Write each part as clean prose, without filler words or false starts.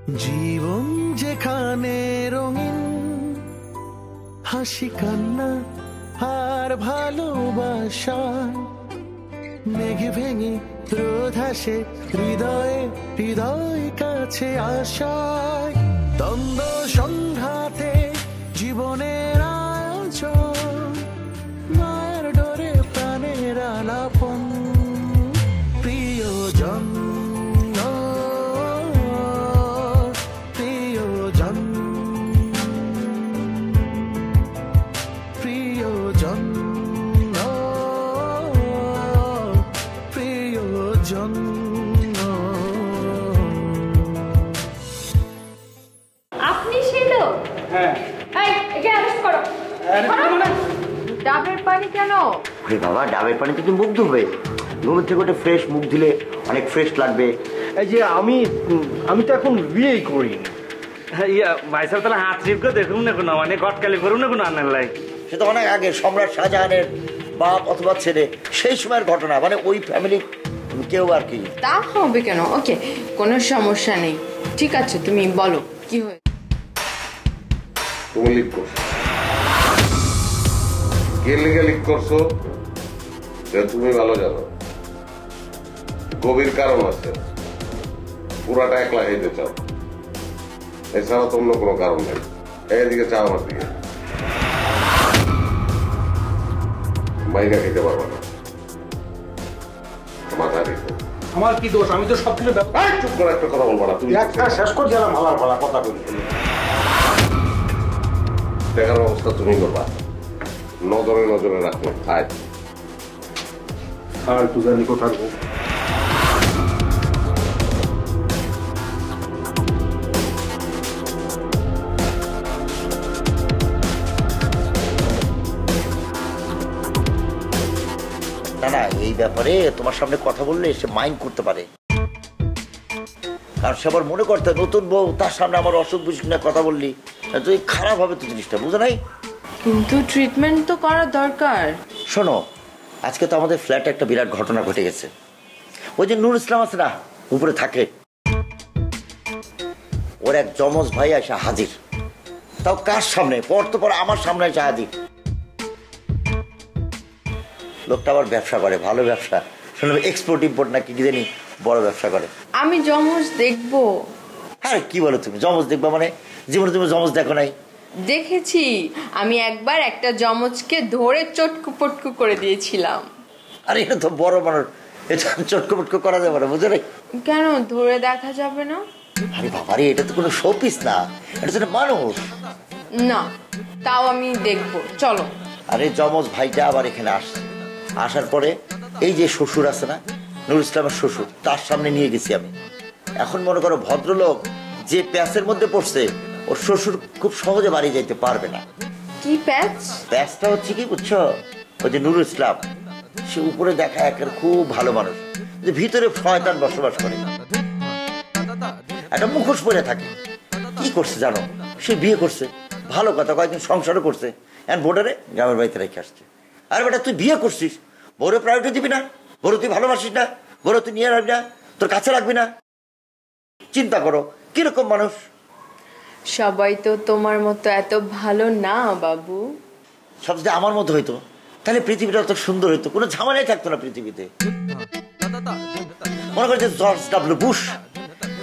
জীবন যেখানে রঙিন, হাসি কান্না আর ভালোবাসা, মেঘে ভেঙে রোদ হাসে হৃদয়ে হৃদয় কাছে আশায়, দ্বন্দ্ব সংঘাতে জীবনের আয়োজন, মায়ের ডোরে প্রাণের আলাপন, প্রিয়জন প্রিয়জন প্রিয়জন প্রিয়জন। আপনি সেই লোক? হ্যাঁ। এই একে অ্যারেস্ট করো। ডাবের পানি কেন? আরে বাবা, ডাবের পানিতে তুমি মুখ ধুবে, ঘুমের থেকে ওটা ফ্রেশ মুখ দিলে অনেক ফ্রেশ লাগবে। এই যে আমি তো এখন বিয়েই করি। ভাই সাহেব তাহলে হাত চিপকে দেখুন না কোনো, মানে গটকালি করুন না কোনো আনার লাই। সে তো অনেক আগে সম্রাট শাহজাহানের বাপ অথবা ছেলে, সেই সময়ের ঘটনা, মানে ওই ফ্যামিলির কেউ আর কি। তা হবে কেন? ওকে, কোনো সমস্যা নেই, ঠিক আছে, তুমি বলো কি হয়েছে। তুমি লিক করছো, কে লিগে লিক করছো তুমি ভালো জানো। গভীর কারণ আছে, পুরাটা একলা খাইতে চাও, এছাড়া তো অন্য কোনো কারণ নেই। এদিকে চাও আমার দিকে, মাইনা খেতে পারবা না, মাথা রেখো। আমার কি দোষ? আমি তো সবকিছু চুপ করে একটা কথা বলবা না তুমি। একটা শেষ করে দিলাম, ভালো ভালো কথা বলি। দেখার ব্যবস্থা তুমি করবা, নজরে নজরে রাখো। আয় আর পূজারি কোথার গো? না না, এই ব্যাপারে তোমার সামনে কথা বললে সে মাইন্ড করতে পারে, কারণ সে আবার মনে করতে নতুন বউ, তার সামনে আমার অসুখ বিসুখ নিয়ে কথা বললি, তুই খারাপ হবে তো জিনিসটা, বুঝো নাই? কিন্তু ট্রিটমেন্ট তো করা দরকার। শোনো, আজকে তো আমাদের ফ্ল্যাটে একটা বিরাট ঘটনা ঘটে গেছে। ওই যে নুর ইসলাম আছে না, উপরে থাকে, ওর এক যমজ ভাই এসে হাজির, তাও কার সামনে? পর তো পর আমার সামনে এসে হাজির। লোকটা আবার ব্যবসা করে, ভালো ব্যবসা, শুনলাম এক্সপোর্ট ইম্পোর্ট না কি জানি বড় ব্যবসা করে। আমি যমজ দেখবো? হ্যাঁ, কি বলো তুমি, যমজ দেখবা মানে? জীবনে তুমি যমজ দেখো নাই? দেখেছি, আমি একবার একটা যমজকে ধরে চটকু পটকু করে দিয়েছিলাম। আরে এটা তো বড় মানুষ, এটা চটকু পটকু করা যাবে না, বুঝো নাই? কেন ধরে দেখা যাবে না? আরে বাবারে, এটা তো কোনো শোপিস না, এটা তো মানুষ। না, তাও আমি দেখবো, চলো। আরে যমজ ভাইটা আবার এখানে আসছে, আসার পরে এই যে শ্বশুর আছে না, নুর ইসলামের শ্বশুর, তার সামনে নিয়ে গেছি আমি। এখন মনে করো ভদ্রলোক যে প্যাচের মধ্যে পড়ছে, ওর শ্বশুর খুব সহজে বাড়ি যাইতে পারবে না। কি প্যাচ? প্যাচটা হচ্ছে কি বুঝছো, ওই যে নুর ইসলাম, সে উপরে দেখা একের খুব ভালো মানুষ, যে ভিতরে শয়তান বসবাস করে, একটা মুখোশ পরে থাকে। কি করছে জানো? সে বিয়ে করছে, ভালো কথা, কয়েকদিন সংসারও করছে, এখন ভোটারে গ্রামের বাড়িতে রেখে আসছে। আরে বেটা, তুই বিয়ে করছিস, বড় প্রায়োরিটি দিবি না? বড় তুই ভালোবাসিস না? বড় তুই নিয়ে রাখবি না? তোর কাছে রাখবি না? চিন্তা করো কিরকম মানুষ। সবাই তো তোমার মতো এত ভালো না বাবু। সব যদি আমার মতো হইতো, তাহলে পৃথিবীটা অত সুন্দর হইতো, কোনো ঝামেলাই থাকতো না পৃথিবীতে। মনে করছে জর্জ ডাব্লিউ বুশ,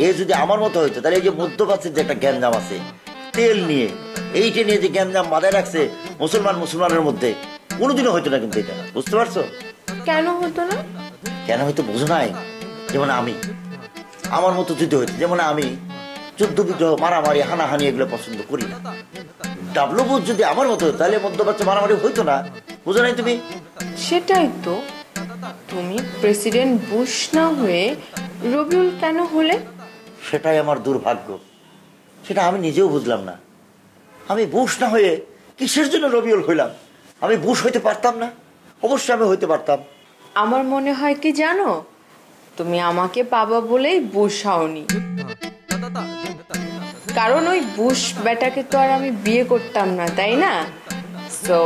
এ যদি আমার মতো হইতো, তাহলে এই যে মধ্যপ্রাচ্যের যে একটা গ্যাঞ্জাম আছে তেল নিয়ে, এইটা নিয়ে যে গ্যাঞ্জাম মাথায় রাখছে মুসলমানের মধ্যে, কোনোদিনও হইতো না। কিন্তু এটা বুঝতে পারছো? কেন হতো না? কেন হয়তো বুঝো নাই? যেমন আমি, আমার মতো যদি হইতো, যেমন আমি যুদ্ধ বিগ্রহ, মারামারি, হানাহানি এগুলো পছন্দ করি না। ডাব্লিউ বুশ যদি আমার মতো হতো, তাহলে মধ্যপ্রাচ্যে মারামারি হইতো না। বুঝো নাই তুমি? সেটাই তো, তুমি প্রেসিডেন্ট বুশ না হয়ে রবিউল কেন হলে? সেটাই আমার দুর্ভাগ্য, সেটা আমি নিজেও বুঝলাম না। আমি বুশ না হয়ে কিসের জন্য রবিউল হইলাম? আমি বুশ হইতে পারতাম না? অবশ্যই আমি হইতে পারতাম। আমার মনে হয় কি জানো, তুমি আমাকে পাবা বলেই বুশ হওনি, কারণ ওই বুশ বেটাকে তো আর আমি বিয়ে করতাম না, তাই না? সো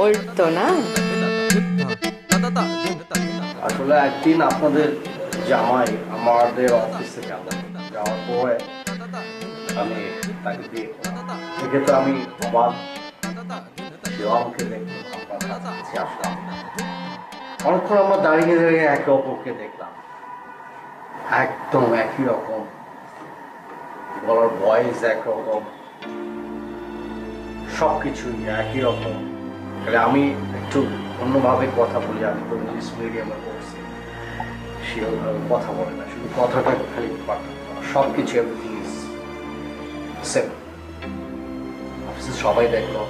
ওর তো না। আসলে একদিন আপনাদের জামাই আমাদের অফিসে গেল, যাওয়ার পরে আমি তাকে বিয়ে করলাম। সেক্ষেত্রে আমি অবাক, সেও আমাকে দেখলো, আপনার কাছে আসলাম। অনেকক্ষণ আমরা দাঁড়িয়ে দাঁড়িয়ে একে অপরকে দেখলাম, একদম একই রকম, বলার ভয়েস একরকম, সবকিছুই একই রকম। তাহলে আমি একটু অন্যভাবে কথা বলি, আমি তো ইংলিশ মিডিয়ামে পড়ছি, সে ওইভাবে কথা বলে না, শুধু কথাটা খালি সব কিছু এভরিথিং ইজ সেম। অফিসে সবাই দেখলো।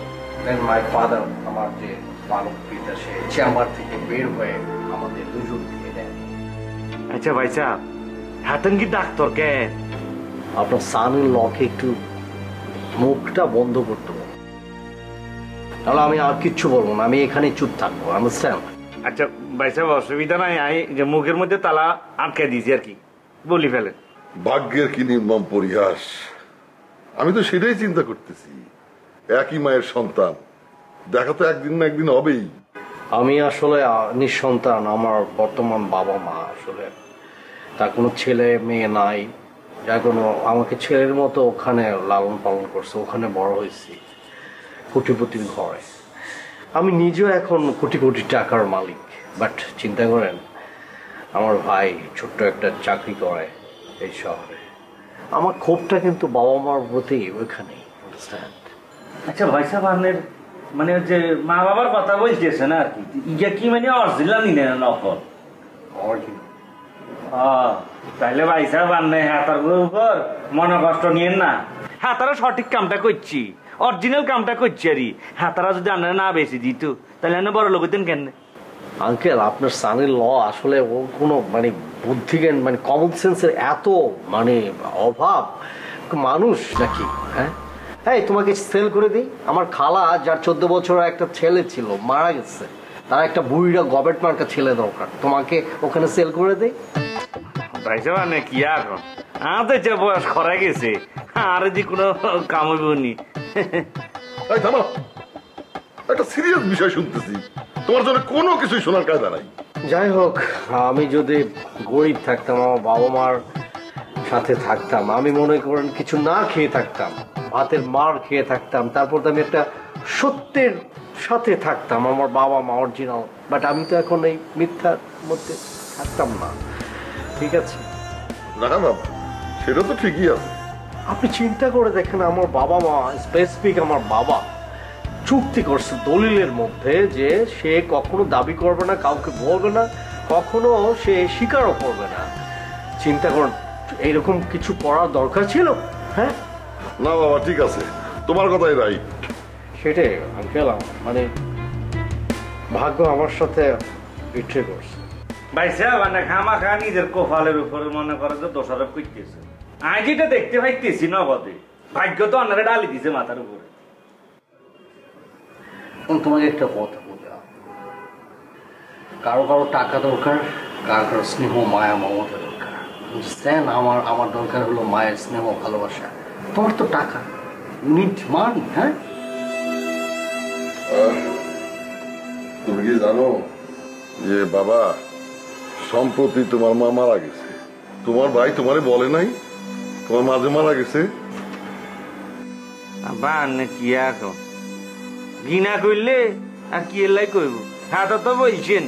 দেন মাই ফাদার, আমার যে বালক পিতা, সে চেম্বার থেকে বের হয়ে আমাদের দুজন দিয়ে দেন। আচ্ছা ভাই সাহেব, হাতেন কি ডাক্তার কে? আপনার সানের লকে একটু মুখটা বন্ধ করতে বলুন, তাহলে আমি আর কিচ্ছু বলবো না, আমি এখানে চুপ থাকবো। আন্ডারস্ট্যান্ড? আচ্ছা ভাই সাহেব, অসুবিধা নাই, আমি যে মুখের মধ্যে তালা আটকে দিয়েছি আর কি, বলি ফেলেন। ভাগ্যের কি নির্মম পরিহাস, আমি তো সেটাই চিন্তা করতেছি। একই মায়ের সন্তান, দেখা তো একদিন না একদিন হবেই। আমি আসলে নিঃসন্তান। আমার বর্তমান বাবা মা আসলে তার কোনো ছেলে মেয়ে নাই, যার কোনো আমাকে ছেলের মতো ওখানে লালন পালন করছে, ওখানে বড় হয়েছি কোটিপতির ঘরে। আমি নিজেও এখন কোটি কোটি টাকার মালিক, বাট চিন্তা করেন আমার ভাই ছোট্ট একটা চাকরি করে এই শহরে। আমার ক্ষোভটা কিন্তু বাবা মার প্রতি ওইখানেই। আচ্ছা ভাই সাহেব, আপনার মানে যে মা বাবার কথা বলতেছেন আর কি, ইয়া কি মানে অরিজিনাল নি না নকল? তাহলে ভাই সাহেব, আপনি হাতার উপর মনে কষ্ট নিয়েন না, হাতারা সঠিক কামটা করছি, অরিজিনাল কামটা করছি আর হাতারা যদি আপনারা না বেশি দিত তাহলে আপনি বড় লোক হতেন কেন? আঙ্কেল, আপনার সানের ল আসলে ও কোনো মানে বুদ্ধিজ্ঞান মানে কমন সেন্সের এত মানে অভাব মানুষ নাকি? হ্যাঁ, এই তোমাকে সেল করে দিই। আমার খালা, যার 14 বছর একটা ছেলে ছিল, মারা গেছে, তার একটা বুড়িরা গভর্নমেন্ট মার্কা ছেলে দরকার, তোমাকে ওখানে সেল করে দিই। ভাই সাহেব, আপনি কি এখন আমাদের যে বয়স খরা গেছে, আর যে কোনো কাম হইব নি? থামো, একটা সিরিয়াস বিষয় শুনতেছি, তোমার জন্য কোনো কিছুই শোনার কায়দা নাই। যাই হোক, আমি যদি গরিব থাকতাম, আমার বাবা মার সাথে থাকতাম, আমি মনে করেন কিছু না খেয়ে থাকতাম, ভাতের মার খেয়ে থাকতাম, তারপর আমি একটা সত্যের সাথে থাকতাম, আমার বাবা মা অরিজিনাল। বাট আমি তো এখন এই মিথ্যার মধ্যে থাকতাম না, ঠিক আছে? না বাবা, সেটা তো ঠিকই আছে। আপনি চিন্তা করে দেখেন, আমার বাবা মা স্পেসিফিক, আমার বাবা চুক্তি করছে দলিলের মধ্যে যে সে কখনো দাবি করবে না, কাউকে বলবে না, কখনো সে স্বীকারও করবে না। চিন্তা করুন, এইরকম কিছু করার দরকার ছিল? হ্যাঁ না বাবা, ঠিক আছে, তোমার কথাই রাইট। সেটাই আঙ্কেল, মানে ভাগ্য আমার সাথে বিট্রে করছে। ভাই সাহেব, মানে খামাখা নিজের কপালের উপরে মনে করে যে দোষারোপ করতেছে। আজ যেটা দেখতে পাইতেছি নগদে, ভাগ্য তো অন্যরা ডালি দিছে মাথার উপরে। তোমাকে একটা কথা বললাম, কারো কারো টাকা দরকার, কারো কারো স্নেহ মায়া মমতা দরকার, বুঝছেন? আমার দরকার হলো মায়ের স্নেহ ভালোবাসা। তোমার তো টাকা, ইউ নিড মানি। হ্যাঁ, তুমি কি জানো যে বাবা, সম্প্রতি তোমার মা মারা গেছে? তোমার ভাই তোমারে বলে নাই তোমার মাঝে মারা গেছে? কি এখন ঘৃণা করলে আর কি এলাই কইব? হ্যাঁ, তো বলছেন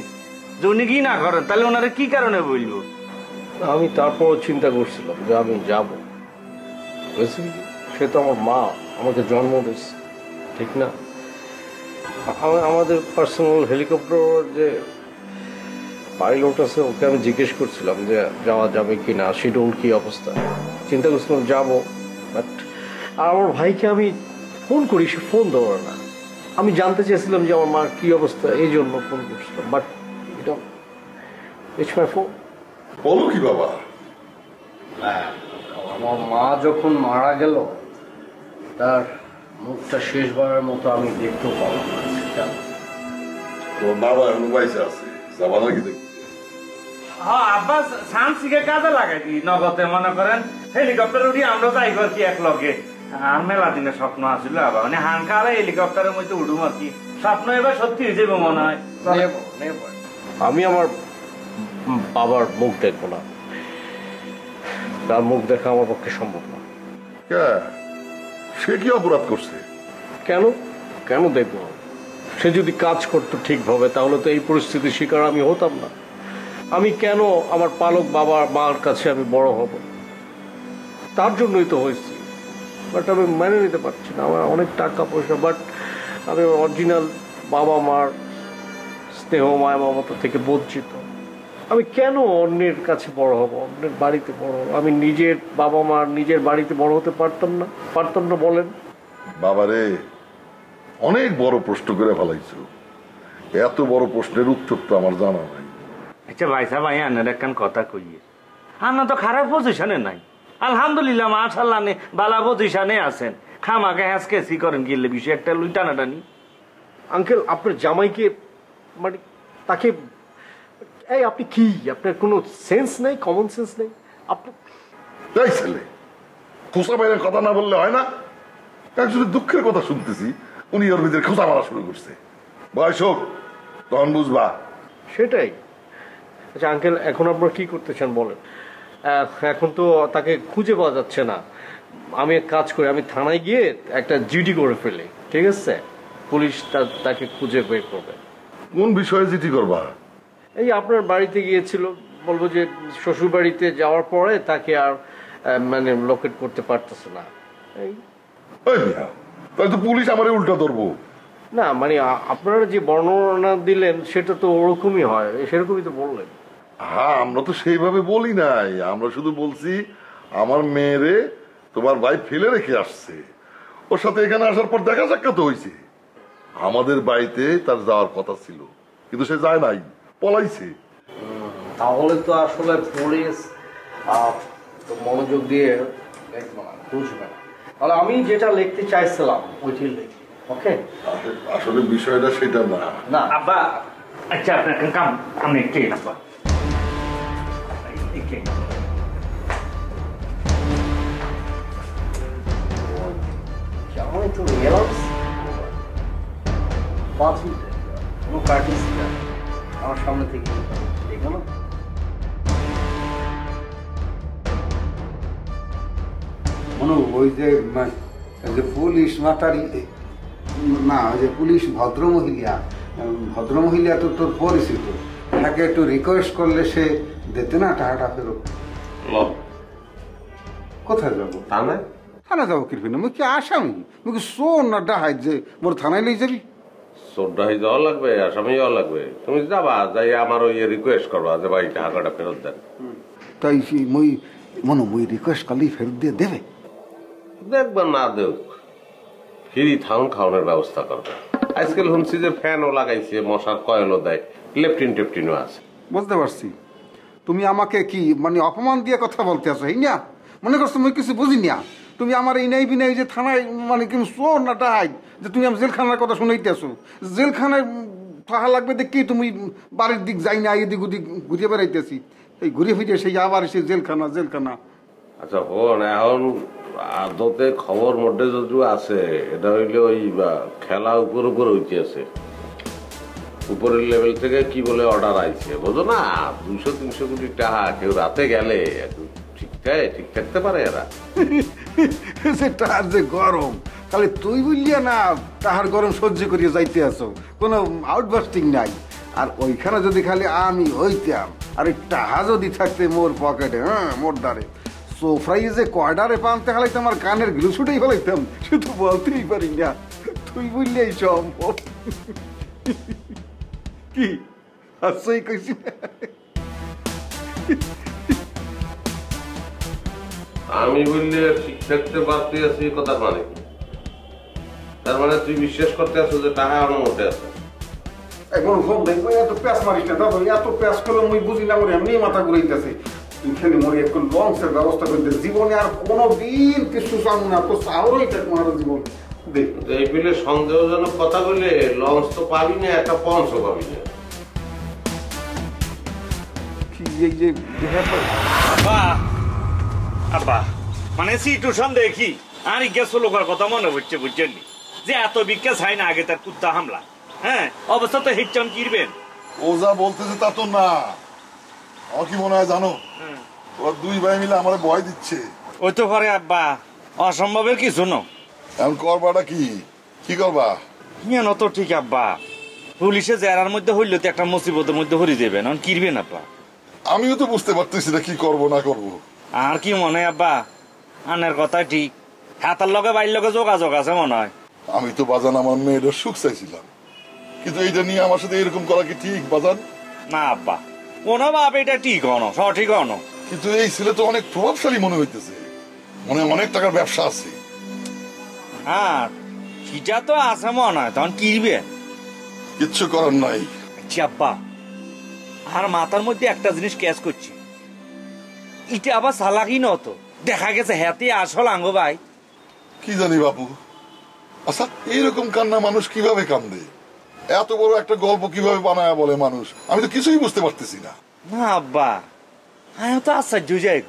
যে উনি ঘৃণা করেন, তাহলে ওনারা কি কারণে বলবো? আমি তারপর চিন্তা করছিলাম যে আমি যাব, বুঝলি? সে তো আমার মা, আমাকে জন্ম দিয়েছে, ঠিক না? আমাদের পার্সোনাল হেলিকপ্টার যে পাইলট আছে, ওকে আমি জিজ্ঞেস করছিলাম যে যাওয়া যাবে কি না, শিডিউল কি অবস্থা। চিন্তা করছিলাম যাবো, বাট আর আমার ভাইকে আমি ফোন করি, সে ফোন ধরে না। আমি জানতে চেয়েছিলাম যে আমার মার কি অবস্থা, এই জন্য ফোন করছিলাম, বাট এটা ইটস মাই ফোন। বলো কি বাবা? আমার মা যখন মারা গেল, তার মুখটা শেষবারের মতো আমি দেখতেও পাবো না। তোমার বাবা এখন বাইসে আছে, যাবা নাকি দেখতে? হ্যাঁ আব্বা, সানসিকে কাজে লাগাই দি নগদে, মনে করেন হেলিকপ্টার উঠি আমরা যাই আর কি এক লগে। আর মেলা দিনের স্বপ্ন আসছিল আবার, মানে হাঙ্কার হেলিকপ্টারের মধ্যে উঠুম আর কি, স্বপ্ন এবার সত্যি হয়ে যাবে মনে হয়। আমি আমার বাবার মুখ দেখবো না, তার মুখ দেখা আমার পক্ষে সম্ভব না। কে সে কি অপরাধ করছে? কেন কেন দেখব? সে যদি কাজ করতো ঠিকভাবে তাহলে তো এই পরিস্থিতির শিকার আমি হতাম না। আমি কেন আমার পালক বাবা মার কাছে আমি বড় হব? তার জন্যই তো হয়েছি। বাট আমি মেনে নিতে পারছি না, আমার অনেক টাকা পয়সা, বাট আমি অরিজিনাল বাবা মার স্নেহ মায়া মমতা থেকে বঞ্চিত। আমি কেন অন্যের কাছে বড় হব, অন্যের বাড়িতে বড় হব? আমি নিজের বাবা মার নিজের বাড়িতে বড় হতে পারতাম না বলেন? বাবারে, অনেক বড় প্রশ্ন করে ফেলাইছো। এত বড় প্রশ্নের উত্তর তো আমার জানা নাই। আচ্ছা ভাই সাহেব, ভাই আনের একখান কথা কইয়ে, আন্না তো খারাপ পজিশনে নাই, আলহামদুলিল্লাহ মাশাআল্লাহ নে বালা পজিশনে আছেন। খামাকে হ্যাসকেসি করেন গেলে বিষয় একটা লুই টানাটানি। আঙ্কেল, আপনার জামাইকে মানে তাকে এই আপনি কি, আপনার কোনো সেন্স নেই, কমন সেন্স নেই? আপনি তাই ছেলে খোসা বাইরের কথা না বললে হয় না? একজনের দুঃখের কথা শুনতেছি, উনি ওর ভিতরে খোসা মারা শুরু করছে। বয়স হোক তখন বুঝবা। সেটাই। আচ্ছা আঙ্কেল, এখন আপনারা কি করতে চান বলেন? এখন তো তাকে খুঁজে পাওয়া যাচ্ছে না। আমি এক কাজ করি, আমি থানায় গিয়ে একটা জিডি করে ফেলি, ঠিক আছে? পুলিশ তাকে খুঁজে বের করবে। কোন বিষয়ে জিডি করবা? এই আপনার বাড়িতে গিয়েছিল, বলবো যে শ্বশুর বাড়িতে যাওয়ার পরে তাকে আর মানে লোকেট করতে পারতেছে না। এই তাহলে তো পুলিশ আমারে উল্টা ধরবো। না মানে আপনারা যে বর্ণনা দিলেন সেটা তো ওরকমই হয়, সেরকমই তো বললেন। হ্যাঁ, আমরা তো সেইভাবে বলি নাই, আমরা শুধু বলছি আমার মেয়েরে তোমার ভাই ফেলে রেখে আসছে, ওর সাথে এখানে আসার পর দেখা সাক্ষাৎ হয়েছে। আমাদের বাড়িতে তার যাওয়ার কথা ছিল, কিন্তু সে যায় নাই, পলাইছে। তাহলে তো আসলে পুলিশ মনোযোগ দিয়ে দেখবো না, বুঝবে না। তাহলে আমি যেটা লিখতে চাইছিলাম ওইটি লিখি, ওকে? আসলে বিষয়টা সেটা না। না আব্বা, আচ্ছা আপনার কাম আমি একটু আব্বা জামাই তো রিয়েলান্স বাঁচি কোনো কার্টিস না আমার সামনে থেকে দেখো না। মনু ওই যে পুলিশ মাতারি না, ওই যে পুলিশ ভদ্রমহিলা তো তোর পরিচিত, তাকে একটু রিকোয়েস্ট করলে সে দিতে না টাকাটা ফেরত। কোথায় যাবো? থানা যাবো কি না? মুই কি আসামি? মুই কি শোন না ডাহাই যে মোর থানায় লই যাবি? সোডাই যাওয়া লাগবে, আসামি যাওয়া লাগবে। তুমি যাবা, যাই আমার ওই রিকোয়েস্ট করবা যে ভাই টাকাটা ফেরত দেন। তাই মুই মনু মুই রিকোয়েস্ট করলেই ফেরত দিয়ে দেবে? দেখবেন না দেখ, ফ্রি থাউন খাওয়ানোর ব্যবস্থা করবে। আজকাল শুনছি যে ফ্যানও লাগাইছে, মশার কয়েলও দেয়, লেপটিন টেপটিনও আছে। বুঝতে পারছি। তুমি আমাকে কি মানে অপমান দিয়ে কথা বলতে আসো, এই না? মনে করছো মুই কিছু বুঝি না? তুমি আমার এই নাই বিনাই যে থানায় মানে কি শোন না ডাহাই যে তুমি আমার জেলখানার কথা শুনাইতে আসো। জেলখানায় থাকা লাগবে দেখি তুমি বাড়ির দিক যাই না, এদিক ওদিক ঘুরে বেড়াইতেছি, এই ঘুরে ফিরে সেই আবার সেই জেলখানা। আচ্ছা হন, এখন আদতে খবর মধ্যে যদি আছে, এটা হইলে ওই খেলা উপর হইতে আছে, উপরের লেভেল থেকে কি বলে অর্ডার আইছে, বোঝো না? 200-300 কোটি টাকা কেউ রাতে গেলে ঠিক থাকতে পারে এরা? তাহার যে গরম, তাহলে তুই বুঝলিয়া না তাহার গরম সহ্য করিয়া যাইতে আসো, কোনো আউটবাস্টিং নাই। আর ওইখানে যদি খালি আমি হইতাম, আর টাহা যদি থাকতে মোর পকেটে, মোর দ্বারে সোফরাই যে কয়ডারে পানতে হালাইতাম আর কানের গ্লু ছুটেই ফেলাইতাম, শুধু বলতেই পারি না। তুই বুঝলেই সম্ভব। কি হাসই কইছি? আমি বললে ঠিক থাকতে পারতে আছি, কথা মানে কি? তার মানে তুই বিশ্বাস করতে আছো যে টাকা আমার মধ্যে আছে? এখন ফোন দেখবো, এত প্যাঁচ মারিস না দাদা, এত প্যাঁচ করলে মুই বুঝি না, করে এমনি মাথা ঘুরাইতেছে। তুই খেলে মরি একটু লঞ্চের ব্যবস্থা করতে, জীবনে আর কোনোদিন কিছু চাবো না, তো চাওয়ারই থাকবো আমার জীবন। এই পেলে সন্দেহজনক কথা বলে লঞ্চ তো পাবি না, একটা পঞ্চ পাবি না। এই যে আব্বা মানে সিটুশন দেখি আর গ্যাস লোকের কথা মনে হচ্ছে, বুঝছেন যে এত বিজ্ঞাস হয় না আগে তার কুত্তা হামলা। হ্যাঁ, অবস্থা তো হিচ্ছন কিরবেন। ও যা বলতেছে তা তো না। আমার কি মনে হয় জানো, ওরা দুই ভাই মিলে আমার ভয় দিচ্ছে। ওই তো করে আব্বা, অসম্ভবের কিছু না। এখন করবাটা কি কি করবা? কেন তো ঠিক আব্বা, পুলিশে জেরার মধ্যে হইলে তো একটা মুসিবতের মধ্যে হরি যাবে না, কিরবেন আব্বা? আমিও তো বুঝতে পারতেছি না কি করব না করব। আর কি মনে হয় আব্বা, আনের কথা ঠিক, হাতার লগে বাইর লগে যোগাযোগ আছে মনে হয়। আমি তো বাজান আমার মেয়েদের সুখ চাইছিলাম, কিন্তু এইটা নিয়ে আমার সাথে এরকম করা কি ঠিক বাজান? না আব্বা, কোনো বাপ এটা ঠিক হনো, সঠিক হনো। কিন্তু এই ছেলে তো অনেক প্রভাবশালী মনে হইতেছে, মনে হয় অনেক টাকার ব্যবসা আছে। হ্যাঁ সেটা তো আছে মনে হয়, তখন কিরবে? কিচ্ছু করার নাই। আচ্ছা আব্বা, আর মাথার মধ্যে একটা জিনিস ক্যাচ করছি, এটা আবার সালাকি নত, দেখা গেছে হাতে আসল আঙ্গ ভাই। কি জানি বাপু, আচ্ছা এইরকম কান্না মানুষ কিভাবে কান্দে? এত বড় একটা গল্প কিভাবে বানায় বলে মানুষ, আমি তো কিছুই বুঝতে পারতেছি না। না আব্বা, আমি তো আশ্চর্য যাই,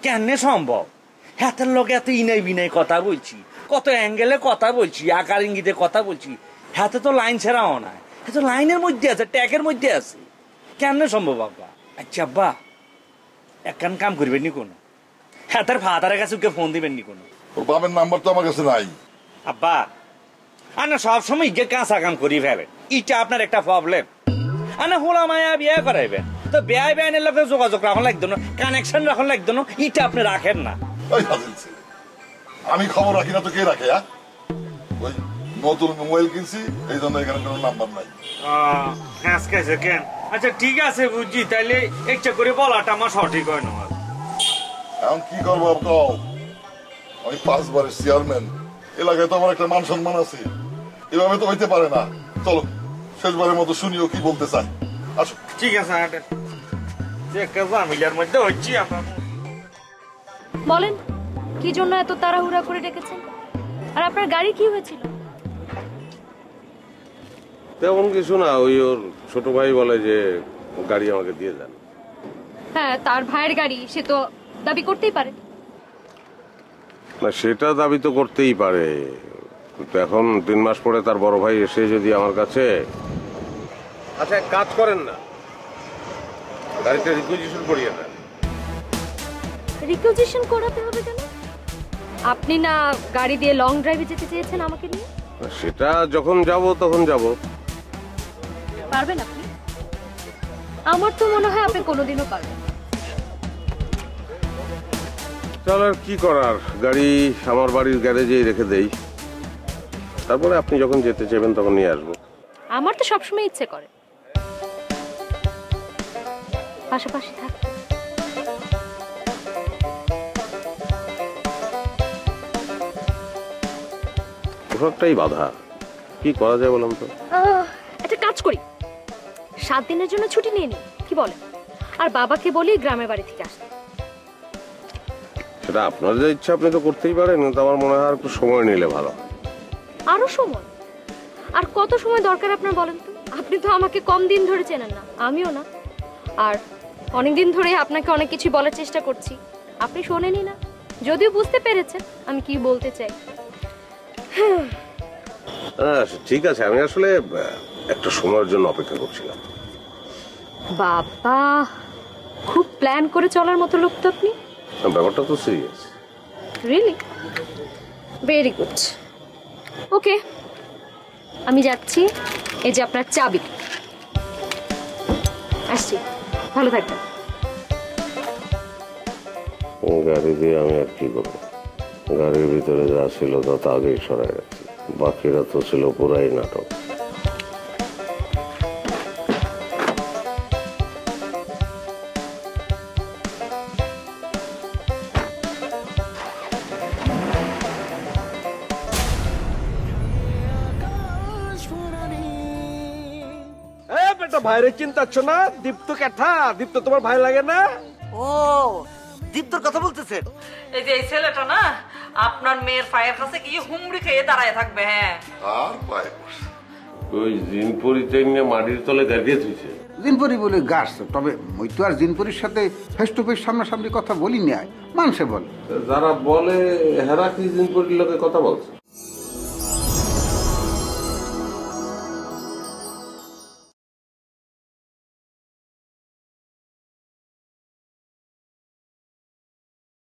কেন সম্ভব? হাতের লোক এত ইনাই বিনাই কথা বলছি, কত অ্যাঙ্গেলে কথা বলছি, আকার ইঙ্গিতে কথা বলছি, হাতে তো লাইন ছেড়াও না, এত লাইনের মধ্যে আছে, ট্যাগের মধ্যে আছে, কেন সম্ভব আব্বা? আচ্ছা আব্বা, একখান কাম করবেন নি কোনো, হাতের ফাদারের কাছে ওকে ফোন দিবেন নি কোনো? ওর বাবার নাম্বার তো আমার কাছে নাই। আব্বা আনা সবসময় ইগে কাঁচা কাম করি ফেলেন, এটা আপনার একটা প্রবলেম। আনা হোলা মায়া বিয়ে করাইবেন তো বেআই বেআইনের লোকের যোগাযোগ রাখন লাগতো না, কানেকশন রাখন লাগতো না, এটা আপনি রাখেন না। ওই ফাজিল ছেলে, আমি খবর রাখি না তো কে রাখে? ওই নতুন মোবাইল কিনছি এই জন্য এখানে কোনো নাম্বার নাই। কেন? আচ্ছা ঠিক আছে বুঝছি, তাইলে একটা করে বলাটা আমার সঠিক হয় না। এখন কি করবো কও? আমি 5 বারের চেয়ারম্যান, এলাকায় তো আমার একটা মান সম্মান আছে, এভাবে তো হইতে পারে না। চলো শেষবারের মতো শুনিও কি বলতে চাই, আসো। ঠিক আছে, একটা জামিলার মধ্যে হচ্ছি আমরা। বলেন কি জন্য এত তাড়াহুড়া করে ডেকেছেন, আর আপনার গাড়ি কি হয়েছিল? তেমন কিছু না, ওই ওর ছোট ভাই বলে যে গাড়ি আমাকে দিয়ে দেন। হ্যাঁ, তার ভাইয়ের গাড়ি, সে তো দাবি করতেই পারে। না সেটা দাবি তো করতেই পারে, কিন্তু এখন 3 মাস পরে তার বড় ভাই এসে যদি আমার কাছে, আচ্ছা এক কাজ করেন না, গাড়িটা রিকুইজিশন করিয়ে দেন। রিকুইজিশন করাতে হবে কেন? আপনি না গাড়ি দিয়ে লং ড্রাইভে যেতে চেয়েছেন আমাকে নিয়ে? সেটা যখন যাব তখন যাব। পারবেন আপনি? আমার তো মনে হয় আপনি কোনোদিনও পারবেন। চল আর কি করার, গাড়ি আমার বাড়ির গ্যারেজেই রেখে দেই, তারপরে আপনি যখন যেতে চাইবেন তখন নিয়ে আসবো। আমার তো সবসময় ইচ্ছে করে পাশাপাশি থাকতে। ওটাই বাধা, কি করা যায় বললাম তো। একটা কাজ করি, 7 দিনের জন্য ছুটি নিয়ে নিই, কি বলেন? আর বাবাকে বলি গ্রামের বাড়ি থেকে আসতে। সেটা আপনার যে ইচ্ছা আপনি তো করতেই পারেন, কিন্তু আমার মনে হয় একটু সময় নিলে ভালো। আরো সময়? আর কত সময় দরকার আপনার বলেন তো? আপনি তো আমাকে কম দিন ধরে চেনেন না, আমিও না। আর অনেকদিন ধরে আপনাকে অনেক কিছু বলার চেষ্টা করছি, আপনি শোনেনই না, যদিও বুঝতে পেরেছেন আমি কি বলতে চাই। ঠিক আছে, আমি আসলে একটা সময়ের জন্য অপেক্ষা করছিলাম। বাবা, খুব প্ল্যান করে চলার মতো লোক তো আপনি। ব্যাপারটা তো serious. Really? Very good. Okay, আমি যাচ্ছি, এই যে আপনার চাবি। আসছি, ভালো থাকবেন। গাড়ি দিয়ে আমি আর কি করবো, গাড়ির ভিতরে যা ছিল তা তো আগেই সরাই গেছে, বাকিরা তো ছিল পুরাই নাটক। ভাইরে চিন্তাচ্ছ না? দীপ্ত ক্যাঠা, দীপ্ত তোমার ভাই লাগে না? ও দীপ্তর কথা বলতেছেন? এই যে এই ছেলেটা না আপনার মেয়ের পায়ের কাছে গিয়ে হুমড়ি খেয়ে দাঁড়ায় থাকবে। হ্যাঁ, আর পায়ে বসে ওই জিনপুরি চাইনে মাটির তলে দাঁড়িয়ে দিয়েছে। জিনপুরি বলে গাছ, তবে মই তো আর জিনপুরির সাথে ফেস টু ফেস সামনাসামনি কথা বলি না, মানুষে বলে। যারা বলে হেরা কি জিনপুরির লোকে কথা বলছে?